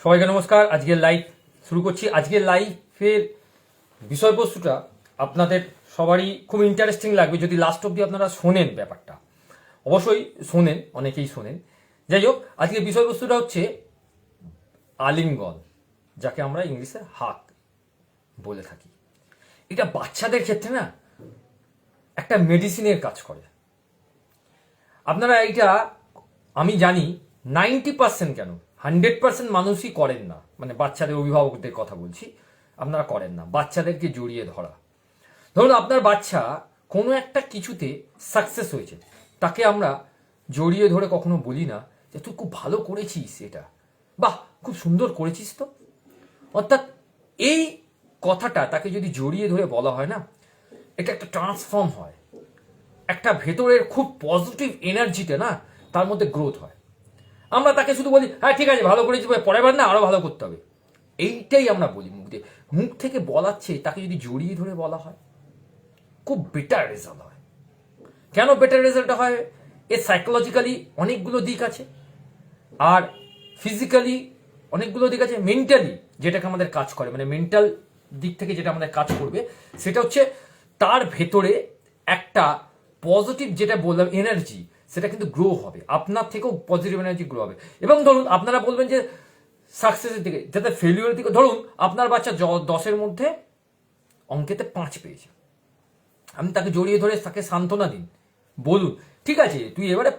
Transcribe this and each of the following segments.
সবাইকে নমস্কার। আজকের লাইভ শুরু করছি। আজকের লাইভের বিষয়বস্তুটা আপনাদের সবারই খুব ইন্টারেস্টিং লাগবে যদি লাস্ট অব্দি আপনারা শোনেন। ব্যাপারটা অবশ্যই শোনেন, অনেকেই শোনেন। যাই হোক, আজকের বিষয়বস্তুটা হচ্ছে আলিঙ্গন, যাকে আমরা ইংলিশে হাগ বলে থাকি। এটা বাচ্চাদের ক্ষেত্রে না একটা মেডিসিনের কাজ করে। আপনারা এইটা, আমি জানি 90% কেন 100% মানুষই করেন না, মানে বাচ্চাদের অভিভাবকদের কথা বলছি, আপনারা করেন না বাচ্চাদেরকে জড়িয়ে ধরা। ধরুন আপনার বাচ্চা কোনো একটা কিছুতে সাকসেস হয়েছে, তাকে আমরা জড়িয়ে ধরে কখনো বলি না যে তুই খুব ভালো করেছিস, এটা বাহ খুব সুন্দর করেছিস তো। অর্থাৎ এই কথাটা তাকে যদি জড়িয়ে ধরে বলা হয় না, এটা একটা ট্রান্সফর্ম হয়, একটা ভেতরের খুব পজিটিভ এনার্জিতে না তার মধ্যে গ্রোথ হয়। আমরা তাকে শুধু বলি হ্যাঁ ঠিক আছে ভালো করেছি, পরের বার না আরো ভালো করতে হবে, এইটাই আমরা বলি মুখ থেকে বলার চেয়ে তাকে যদি জড়িয়ে ধরে বলা হয় খুব বেটার রেজাল্ট হয়। কেন বেটার রেজাল্ট হয়? এর সাইকোলজিক্যালি অনেকগুলো দিক আছে, আর ফিজিক্যালি অনেকগুলো দিক আছে, মেন্টালি যেটাকে আমাদের কাজ করে, মানে মেন্টাল দিক থেকে যেটা আমাদের কাজ করবে সেটা হচ্ছে তার ভেতরে একটা পজিটিভ, যেটা বললাম এনার্জি, সেটা কিন্তু গ্রো হবে। আপনার থেকেও পজিটিভ এনার্জি গ্রো হবে। এবং ধরুন আপনারা বলবেন যে সাকসেসের দিকে, যাতে ফেলিওরের দিকে, ধরুন আপনার বাচ্চা 10-এর মধ্যে অঙ্কেতে 5 পেয়েছে, আপনি তাকে জড়িয়ে ধরে তাকে সান্ত্বনা দিন, বলুন ঠিক আছে তুই এবারে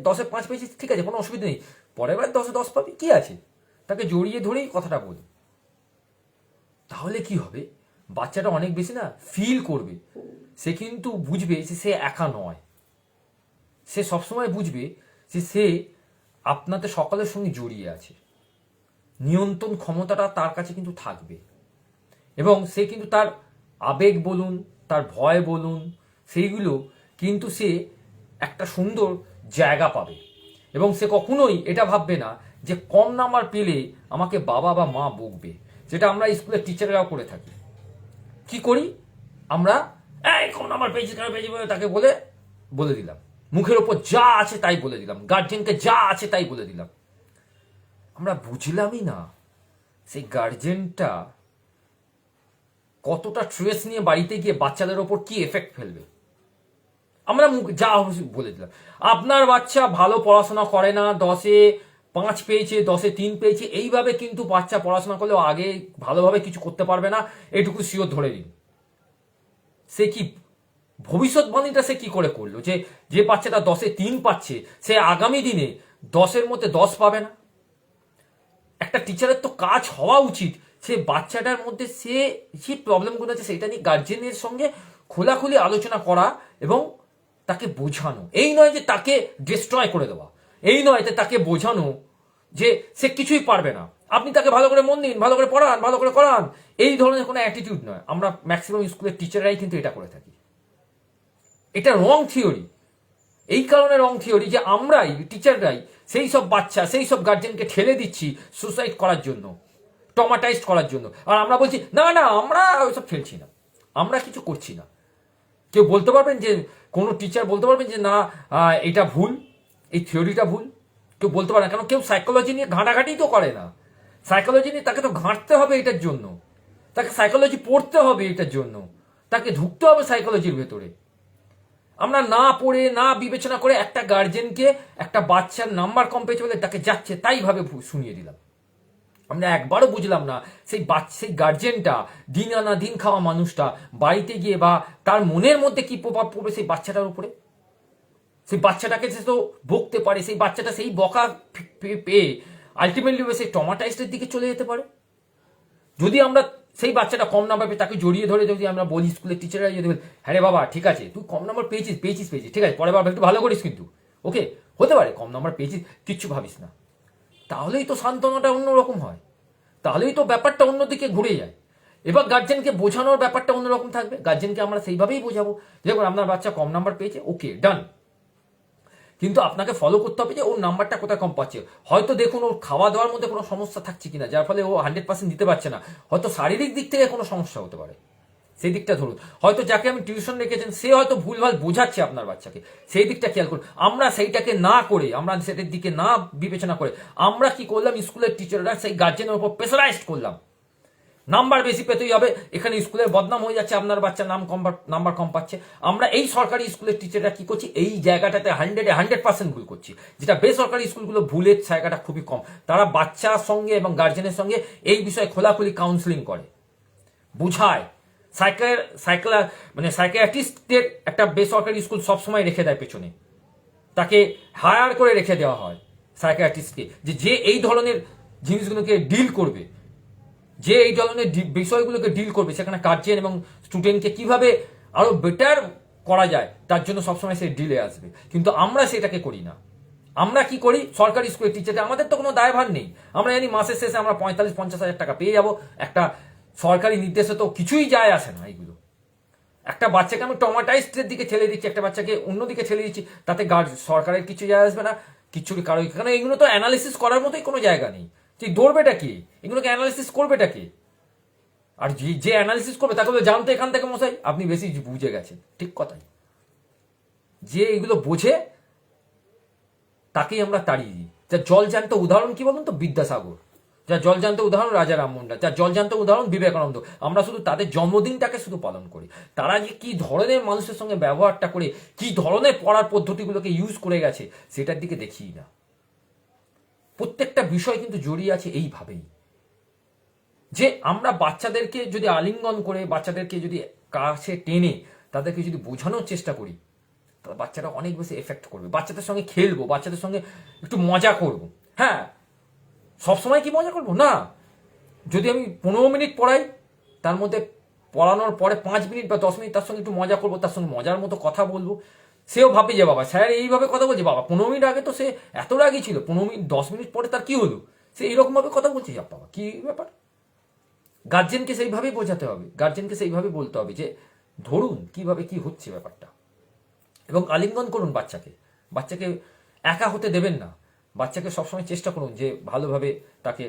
10-এ 5 পেয়েছিস, ঠিক আছে কোনো অসুবিধা নেই, পরের বার 10-এ 10 পাবি, কি আছে। তাকে জড়িয়ে ধরেই কথাটা বলুন। তাহলে কি হবে, বাচ্চাটা অনেক বেশি না ফিল করবে, সে কিন্তু বুঝবে যে সে একা নয়, সে সবসময় বুঝবে যে সে আপনাদের সকলের সঙ্গে জড়িয়ে আছে, নিয়ন্ত্রণ ক্ষমতাটা তার কাছে কিন্তু থাকবে। এবং সে কিন্তু তার আবেগ বলুন, তার ভয় বলুন, সেইগুলো কিন্তু সে একটা সুন্দর জায়গা পাবে। এবং সে কখনোই এটা ভাববে না যে কম নাম্বার পেলে আমাকে বাবা বা মা বকবে, যেটা আমরা স্কুলের টিচাররাও করে থাকি। কি করি আমরা, এই কম নাম্বার পেয়েছি কেন পেয়েছি তাকে বলে দিলাম, মুখের ওপর যা আছে তাই বলে দিলাম, গার্জেনকে যা আছে তাই বলে দিলাম। আমরা বুঝলামই না সেই গার্জেনটা কতটা স্ট্রেস নিয়ে বাড়িতে গিয়ে বাচ্চাদের ওপর কি এফেক্ট ফেলবে। আমরা যা বলে দিলাম। আপনার বাচ্চা ভালো পড়াশোনা করে না, 10-এ 5 পেয়েছে, 10-এ 3 পেয়েছে, এইভাবে কিন্তু বাচ্চা পড়াশোনা করলেও আগে ভালোভাবে কিছু করতে পারবে না, এটুকু শিওর ধরে দিন। সে কি ভবিষ্যৎবাণীটা সে কি করে করলো যে বাচ্চাটা 10-এ 3 পাচ্ছে সে আগামী দিনে 10-এর মধ্যে 10 পাবে না? একটা টিচারের তো কাজ হওয়া উচিত সে বাচ্চাটার মধ্যে সে যে প্রবলেমগুলো আছে সেটা নিয়ে গার্জেনের সঙ্গে খোলাখুলি আলোচনা করা এবং তাকে বোঝানো। এই নয় যে তাকে ডিস্ট্রয় করে দেওয়া, এই নয় যে তাকে বোঝানো যে সে কিছুই পারবে না, আপনি তাকে ভালো করে মন দিন, ভালো করে পড়ান, ভালো করে করান, এই ধরনের কোনো অ্যাটিটিউড নয়। আমরা ম্যাক্সিমাম স্কুলের টিচাররাই কিন্তু এটা করে থাকি। এটা রং থিওরি। এই কারণে রং থিওরি যে আমরাই টিচাররাই সেই সব বাচ্চা, সেই সব গার্জেনকে ঠেলে দিচ্ছি সুসাইড করার জন্য, ট্রমাটাইজড করার জন্য। আর আমরা বলছি না না আমরা ওইসব ঠেলছি না, আমরা কিছু করছি না। কেউ বলতে পারবেন যে, কোনো টিচার বলতে পারবেন যে না এটা ভুল, এই থিওরিটা ভুল? কেউ বলতে পারে না, কারণ কেউ সাইকোলজি নিয়ে ঘাঁটাঘাঁটি তো করে না। সাইকোলজি নিয়ে তাকে তো ঘাঁটতে হবে এটার জন্য, তাকে সাইকোলজি পড়তে হবে এটার জন্য, তাকে ঢুকতে হবে সাইকোলজির ভেতরে। আমরা না পড়ে না বিবেচনা করে একটা গার্জেনকে একটা বাচ্চার নাম্বার কম পেয়েছে বলে তাকে যাচ্ছে তাই ভাবে শুনিয়ে দিলাম। আমরা একবারও বুঝলাম না সেই গার্জেনটা, দিন আনা দিন খাওয়া মানুষটা বাড়িতে গিয়ে বা তার মনের মধ্যে কি প্রভাব পড়বে সেই বাচ্চাটার উপরে। সেই বাচ্চাটাকে সে তো বকতে পারে, সেই বাচ্চাটা সেই বকা পেয়ে আলটিমেটলি সেই ট্রমাটাইজডের দিকে চলে যেতে পারে। যদি আমরা সেই বাচ্চাটা কম নাম্বার পেয়ে তাকে জড়িয়ে ধরে যদি আমরা বলি, স্কুলের টিচাররা যদি বলি হ্যাঁ রে বাবা ঠিক আছে তুই কম নাম্বার পেয়েছিস ঠিক আছে পরের বার একটু ভালো করিস, কিন্তু ওকে হতে পারে কম নাম্বার পেয়েছিস, কিচ্ছু ভাবিস না, তাহলেই তো সান্ত্বনাটা অন্যরকম হয়, তাহলেই তো ব্যাপারটা অন্যদিকে ঘুরে যায়। এবার গার্জেনকে বোঝানোর ব্যাপারটা অন্যরকম থাকবে। গার্জেনকে আমরা সেইভাবেই বোঝাবো, দেখুন আপনার বাচ্চা কম নাম্বার পেয়েছে, ওকে ডান, কিন্তু আপনাকে ফলো করতে হবে যে ওর নাম্বারটা কোথায় কম পাচ্ছে। হয়তো দেখুন ওর খাওয়া দাওয়ার মধ্যে কোনো সমস্যা থাকছে কিনা, যার ফলে ও 100% দিতে পারছে না, হয়তো শারীরিক দিক থেকে কোনো সমস্যা হতে পারে, সেই দিকটা ধরুন। হয়তো যাকে আমি টিউশন রেখেছেন সে হয়তো ভুলভাল বোঝাচ্ছে আপনার বাচ্চাকে, সেই দিকটা খেয়াল করুন। আমরা সেইটাকে না করে, আমরা সেটার দিকে না বিবেচনা করে আমরা কি করলাম, স্কুলের টিচাররা সেই গার্জেনের উপর প্রেসারাইজড করলাম, নাম্বার বেশি পেতেই হবে, এখানে স্কুলের বদনাম হয়ে যাচ্ছে, আপনার বাচ্চা নাম্বার কম পাচ্ছে। আমরা এই সরকারি স্কুলের টিচাররা কি করছি, এই জায়গাটাতে 100% ভুল করছি, যেটা বেসরকারি স্কুলগুলো ভুলের জায়গাটা খুবই কম। তারা বাচ্চার সঙ্গে এবং গার্জেনের সঙ্গে এই বিষয়ে খোলাখুলি কাউন্সিলিং করে, বুঝায়। সাইকিয়াট্রিস্টদের একটা বেসরকারি স্কুল সবসময় রেখে দেয় পেছনে, তাকে হায়ার করে রেখে দেওয়া হয় সাইকিয়াট্রিস্টকে, যে এই ধরনের জিনিসগুলোকে ডিল করবে, যে এই ধরনের বিষয়গুলোকে ডিল করবে, সেখানে গার্জিয়ান এবং স্টুডেন্টকে কিভাবে আরো বেটার করা যায় তার জন্য সবসময় সে ডিলে আসবে। কিন্তু আমরা সেটাকে করি না। আমরা কি করি, সরকারি স্কুলের টিচারদের আমাদের তো কোনো দায়ভার নেই, আমরা জানি মাসের শেষে আমরা 45-50 হাজার টাকা পেয়ে যাব, একটা সরকারি নির্দেশে তো কিছুই যায় আসে না। এইগুলো একটা বাচ্চাকে আমি টমাটাইজডের দিকে ঠেলে দিচ্ছি, একটা বাচ্চাকে অন্যদিকে ঠেলে দিচ্ছি, তাতে সরকারের কিছু যায় আসবে না, কিছু কারো। কারণ এগুলো তো অ্যানালিসিস করার মতোই কোনো জায়গা নেই, যে ধরবেটা কি, এগুলোকে অ্যানালিসিস করবেটা কি? আর যে অ্যানালিসিস করবে তাকে বলে জানতো এখান থেকে মশাই আপনি বেশি বুঝে গেছেন। ঠিক কথাই, যে এগুলো বোঝে তাকেই আমরা তাড়িয়ে দিই। যার জলজান্ত উদাহরণ কি বলুন তো, বিদ্যাসাগর। যার জলজান্ত উদাহরণ রাজা রামমোহন, যার জলজান্ত উদাহরণ বিবেকানন্দ। আমরা শুধু তাদের জন্মদিনটাকে শুধু পালন করি, তারা যে কি ধরনের মানুষের সঙ্গে ব্যবহারটা করে, কি ধরনের পড়ার পদ্ধতিগুলোকে ইউজ করে গেছে, সেটার দিকে দেখি না। প্রত্যেকটা বিষয় কিন্তু জড়িয়ে আছে এইভাবেই, যে আমরা বাচ্চাদেরকে যদি আলিঙ্গন করে, বাচ্চাদেরকে যদি কাছে টেনে তাদেরকে যদি বোঝানোর চেষ্টা করি, তাহলে বাচ্চারা অনেক বেশি এফেক্ট করবে। বাচ্চাদের সঙ্গে খেলবো, বাচ্চাদের সঙ্গে একটু মজা করব। হ্যাঁ, সবসময় কি মজা করব না, যদি আমি 15 মিনিট পড়াই, তার মধ্যে পড়ানোর পরে 5 মিনিট বা 10 মিনিট তার সঙ্গে একটু মজা করবো, তার সঙ্গে মজার মতো কথা বলবো, সেও ভাবে যে বাবা স্যার এইভাবে কথা বলছে, বাবা 15 মিনিট আগে তো সে এত রাগই ছিল, 15 মিনিট 10 মিনিট পরে তার কি হলো, সে এইরকম ভাবে কথা বলছে, বাবা কি ব্যাপার। গার্জেনকে সেইভাবেই বোঝাতে হবে, গার্জেনকে সেইভাবে বলতে হবে যে ধরুন কিভাবে কি হচ্ছে ব্যাপারটা, এবং আলিঙ্গন করুন বাচ্চাকে। বাচ্চাকে একা হতে দেবেন না, বাচ্চাকে সবসময় চেষ্টা করুন যে ভালোভাবে তাকে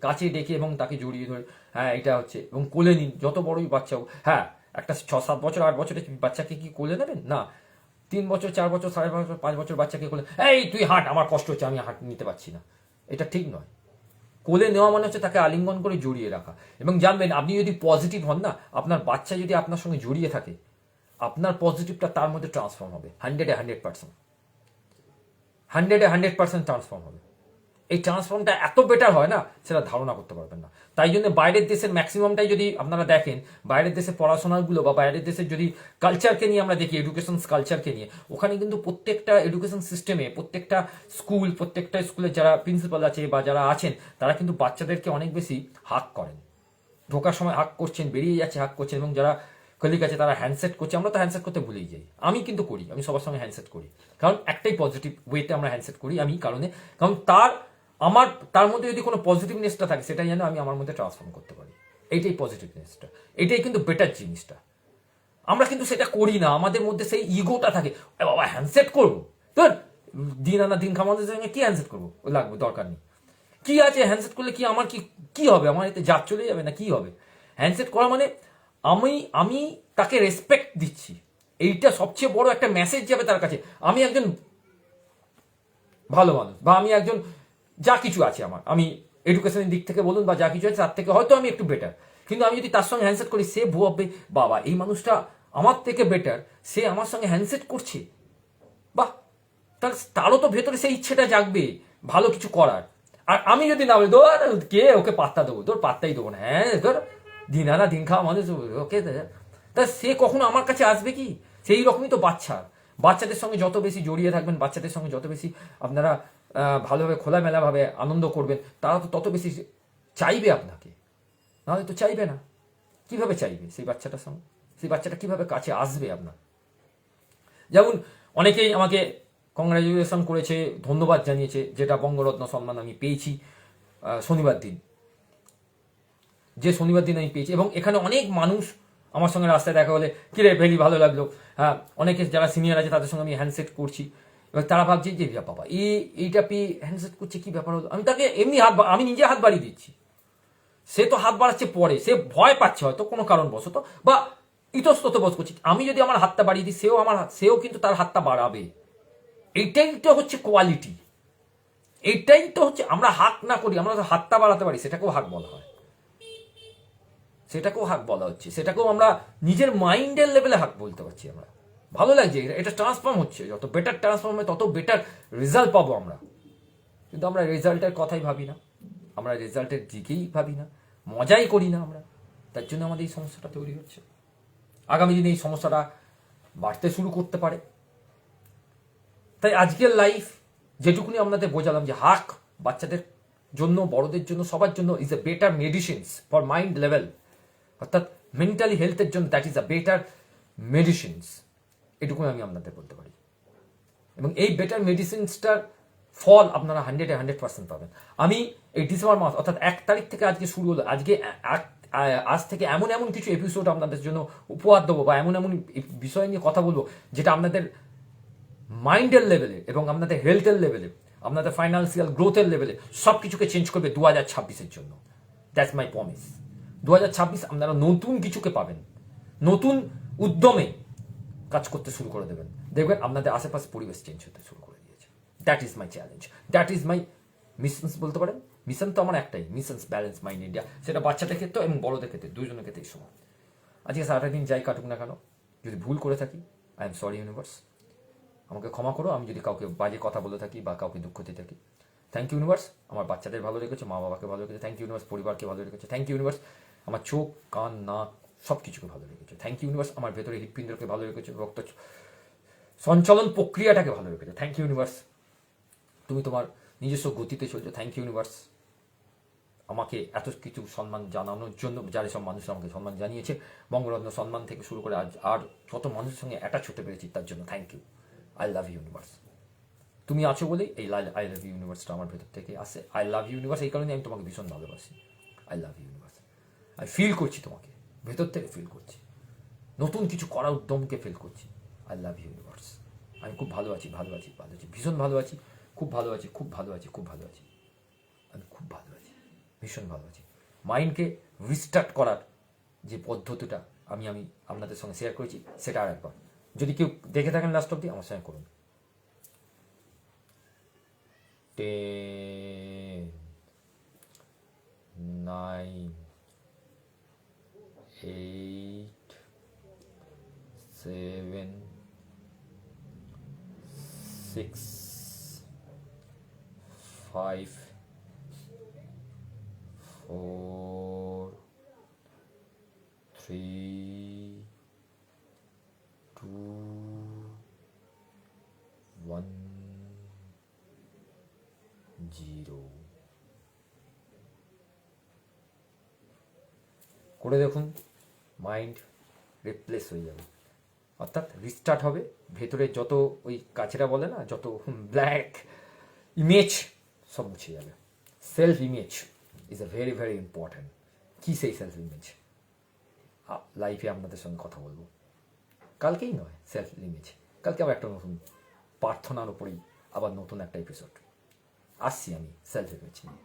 কাছে ডেকে এবং তাকে জড়িয়ে ধরে, হ্যাঁ এটা হচ্ছে, এবং কোলে নিন, যত বড়ই বাচ্চা হোক। হ্যাঁ, একটা 6-7 বছর 8 বছরের বাচ্চাকে কি কোলে নেবেন না, 3 বছর 4 বছর 5.5 বছর 5 বছর বাচ্চাকে কোলে, এই তুই হাঁট, আমার কষ্ট হচ্ছে, আমি হাঁট নিতে পারছি না, এটা ঠিক নয়। কোলে নেওয়া মানে হচ্ছে তাকে আলিঙ্গন করে জড়িয়ে রাখা। এবং জানবেন, আপনি যদি পজিটিভ হন না, আপনার বাচ্চা যদি আপনার সঙ্গে জড়িয়ে থাকে, আপনার পজিটিভটা তার মধ্যে ট্রান্সফর্ম হবে 100% 100% ট্রান্সফর্ম হবে। এই ট্রান্সফর্মটা এত বেটার হয় না, সেটা ধারণা করতে পারবেন না। তাই জন্য বাইরের দেশের ম্যাক্সিমামটাই যদি আপনারা দেখেন, বাইরের দেশের পড়াশোনাগুলো বা বাইরের দেশের যদি কালচারকে নিয়ে আমরা দেখি, এডুকেশন কালচারকে নিয়ে, ওখানে কিন্তু প্রত্যেকটা এডুকেশন সিস্টেমে, প্রত্যেকটা স্কুলের যারা প্রিন্সিপাল আছে বা যারা আছেন, তারা কিন্তু বাচ্চাদেরকে অনেক বেশি হাক করেন। ঢোকার সময় হাক করছেন, বেরিয়ে যাচ্ছে হাক করছেন, এবং যারা কলিগ আছে তারা হ্যান্ডসেট করছে। আমরা তো হ্যান্ডসেট করতে ভুলেই যাই, আমি কিন্তু করি, আমি সবার সঙ্গে হ্যান্ডসেট করি, কারণ একটাই পজিটিভ ওয়েতে আমরা হ্যান্ডসেট করি। আমি কারণ তার মধ্যে যদি কোনো পজিটিভনেসটা থাকে, সেটাই যেন আমি আমার মধ্যে ট্রান্সফর্ম করতে পারি। এইটাই পজিটিভনেসটা, এটাই কিন্তু বেটার জিনিসটা। আমরা কিন্তু সেটা করি না, আমাদের মধ্যে সেই ইগোটা থাকে, বাবা হ্যান্ডসেট করবো, তোর দিন আনা দিন খামানোর সঙ্গে কি হ্যান্ডসেট করবো, ও লাগবে, দরকার নেই। কি আছে হ্যান্ডসেট করলে, কি আমার কি হবে, আমার এতে জাত চলে যাবে না, কি হবে? হ্যান্ডসেট করা মানে আমি তাকে রেসপেক্ট দিচ্ছি, এইটা সবচেয়ে বড় একটা মেসেজ যাবে তার কাছে, আমি একজন ভালো মানুষ, বা আমি একজন যা কিছু আছে আমার, আমি এডুকেশনের দিক থেকে বলুন বা যা কিছু আছে তার থেকে হয়তো আমি একটু বেটার। কিন্তু আমি যদি তার সঙ্গে হ্যান্ডসেট করি, সে ভাববে বাবা এই মানুষটা আমার থেকে বেটার, সে আমার সঙ্গে হ্যান্ডসেট করছে, বাহ, তাহলে তারও তো ভেতরে সেই ইচ্ছেটা জাগবে ভালো কিছু করার। আর আমি যদি না বলি, ধর কে ওকে পাত্তা দেবো, তোর পাত্তাই দেবো না, হ্যাঁ ধর দিন আনা দিন খাওয়া মানুষ, ওকে, তা সে কখনো আমার কাছে আসবে কি? সেই রকমই তো বাচ্চাদের সঙ্গে যত বেশি জড়িয়ে থাকবেন, বাচ্চাদের সঙ্গে যত বেশি আপনারা ভালোভাবে খোলামেলাভাবে আনন্দ করবেন, তারা তো তত বেশি চাইবে আপনাকে, নাহলে তো চাইবে না। কিভাবে চাইবে সেই বাচ্চাটার সঙ্গে, সেই বাচ্চাটা কিভাবে কাছে আসবে আপনার? যেমন অনেকেই আমাকে কংগ্রাচুলেশন করেছে, ধন্যবাদ জানিয়েছে, যেটা বঙ্গরত্ন সম্মান আমি পেয়েছি শনিবার দিন, আমি পেয়েছি। এবং এখানে অনেক মানুষ আমার সঙ্গে রাস্তায় দেখা হলে, কিরে ভেরি ভালো লাগলো, হ্যাঁ, অনেকে যারা সিনিয়র আছে তাদের সঙ্গে আমি হ্যান্ডশেক করছি, এবার তারা ভাবছে যে বাবা এইটা পেয়ে হ্যান্ডশেক করছে, কি ব্যাপার হলো? আমি তাকে এমনি আমি নিজে হাত বাড়িয়ে দিচ্ছি, সে তো হাত বাড়াচ্ছে পরে, সে ভয় পাচ্ছে হয়তো কোনো কারণবশত, বা ইতস্তত বোধ করছে। আমি যদি আমার হাতটা বাড়িয়ে দিই, সেও কিন্তু তার হাতটা বাড়াবে। এইটাই তো হচ্ছে কোয়ালিটি, এইটাই তো হচ্ছে। আমরা হাক না করি, আমরা হাতটা বাড়াতে পারি, সেটাকেও হাক বলা হয়, সেটাকেও হাক বলা হচ্ছে, সেটাকেও আমরা নিজের মাইন্ডের লেভেলে হাক বলতে পারছি। আমরা ভালো লাগছে, এটা ট্রান্সফর্ম হচ্ছে, যত বেটার ট্রান্সফর্ম হবে তত বেটার রেজাল্ট পাবো আমরা। কিন্তু আমরা রেজাল্টের কথাই ভাবি না, আমরা রেজাল্টের দিকেই ভাবি না, মজাই করি না আমরা। তার জন্য আমাদের এই সমস্যাটা তৈরি হচ্ছে। আগামী দিনে এই সমস্যাটা বাড়তে শুরু করতে পারে। তাই আজকের লাইফ যেটুকুনি আপনাদের বোঝালাম যে হাক বাচ্চাদের জন্য, বড়দের জন্য, সবার জন্য is a better medicines for mind level, অর্থাৎ মেন্টালি হেলথের জন্য that is a better medicines. এটুকুনি আমি আপনাদের বলতে পারি। এবং এই বেটার মেডিসিনসটার ফল আপনারা 100% পাবেন। আমি এই ডিসেম্বর মাস অর্থাৎ 1 তারিখ থেকে আজকে শুরু হলো, আজ থেকে এমন এমন কিছু এপিসোড আপনাদের জন্য উপহার দেবো, বা এমন এমন বিষয় নিয়ে কথা বলবো যেটা আপনাদের মাইন্ডের লেভেলে এবং আপনাদের হেলথের লেভেলে, আপনাদের ফাইন্যান্সিয়াল গ্রোথের লেভেলে সব কিছুকে চেঞ্জ করবে 2026-এর জন্য। That's my promise. 2026 আপনারা নতুন কিছুকে পাবেন, নতুন উদ্যমে কাজ করতে শুরু করে দেবেন। দেখবেন আপনাদের আশেপাশে পরিবেশ চেঞ্জ হতে শুরু করে দিয়েছে। That is my challenge, that is my missions বলতে পারেন। মিশন তো আমার একটাই, মিশনস ব্যালেন্স মাইন্ড ইন্ডিয়া। সেটা বাচ্চাদের ক্ষেত্রে এবং বড়দের ক্ষেত্রে, দুজনের ক্ষেত্রেই সমান। আজকে সারাটা দিন যাই কাটুক না কেন, যদি ভুল করে থাকি, আই এম সরি ইউনিভার্স, আমাকে ক্ষমা করো। আমি যদি কাউকে বাজে কথা বলে থাকি বা কাউকে দুঃখ দিয়ে থাকি, থ্যাংক ইউ ইউনিভার্স, আমার বাচ্চাদের ভালো রেখেছো, মা বাবাকে ভালো রেখেছো, থ্যাংক ইউ ইউনিভার্স, পরিবারকে ভালো রেখেছো, থ্যাংক ইউ ইউনিভার্স, আমার চোখ, কান, নাক সব কিছুকে ভালো রেখেছো, থ্যাংক ইউ ইউনিভার্স, আমার ভেতরে হৃৎপিণ্ডকে ভালো রেখেছো, রক্ত সঞ্চালন প্রক্রিয়াটাকে ভালো রেখেছো, থ্যাংক ইউ ইউনিভার্স, তুমি তোমার নিজস্ব গতিতে চলছো, থ্যাংক ইউ ইউনিভার্স, আমাকে এত কিছু সম্মান জানানোর জন্য, যারা সব মানুষ আমাকে সম্মান জানিয়েছে, বঙ্গরত্ন সম্মান থেকে শুরু করে আজ আর কত মানুষের সঙ্গে অ্যাটাচ হতে পেরেছি, তার জন্য thank you. I love you universe, তুমি আছো বলেই এই আই লাভ ইউ ইউনিভার্সটা আমার ভেতর থেকে আসে। আই লাভ ইউ ইউনিভার্স, এই কারণে আমি তোমাকে ভীষণ ভালোবাসি। আই লাভ ইউ ইউনিভার্স, আমি ফিল করছি তোমাকে, ভেতর থেকে ফিল করছি, নতুন কিছু করার উদ্যমকে ফিল করছি। আই লাভ ইউ ইউনিভার্স, আমি খুব ভালো আছি, ভালো আছি, ভালো আছি, ভীষণ ভালো আছি, খুব ভালো আছি, খুব ভালো আছি, খুব ভালো আছি, আমি খুব ভালো আছি, ভীষণ ভালো আছি। মাইন্ডকে রিস্টার্ট করার যে পদ্ধতিটা আমি আপনাদের সঙ্গে শেয়ার করেছি, সেটা আর একবার যদি কেউ দেখে থাকেন লাস্ট অব্দি, আমার সঙ্গে করুন। 10, 9, 8, 7, 6, 5, 4, 3, 2, 1, 0 করে দেখুন, মাইন্ড রিপ্লেস হয়ে যাবে, অর্থাৎ রিস্টার্ট হবে। ভেতরে যত ওই কাছেরা বলে না, যত ব্ল্যাক ইমেজ সব মুছে যাবে। Self image is a very very important. কী সেই সেলফ ইমেজ লাইফে আপনাদের সঙ্গে কথা বলবো, কালকেই নয়, সেলফ ইমেজ কালকে আবার একটা নতুন প্রার্থনার উপরেই আবার নতুন একটা এপিসোড আসছি আমি সেলফ ইমেজ নিয়ে।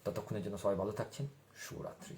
ততক্ষণের জন্য সবাই ভালো থাকছেন, শুভরাত্রি।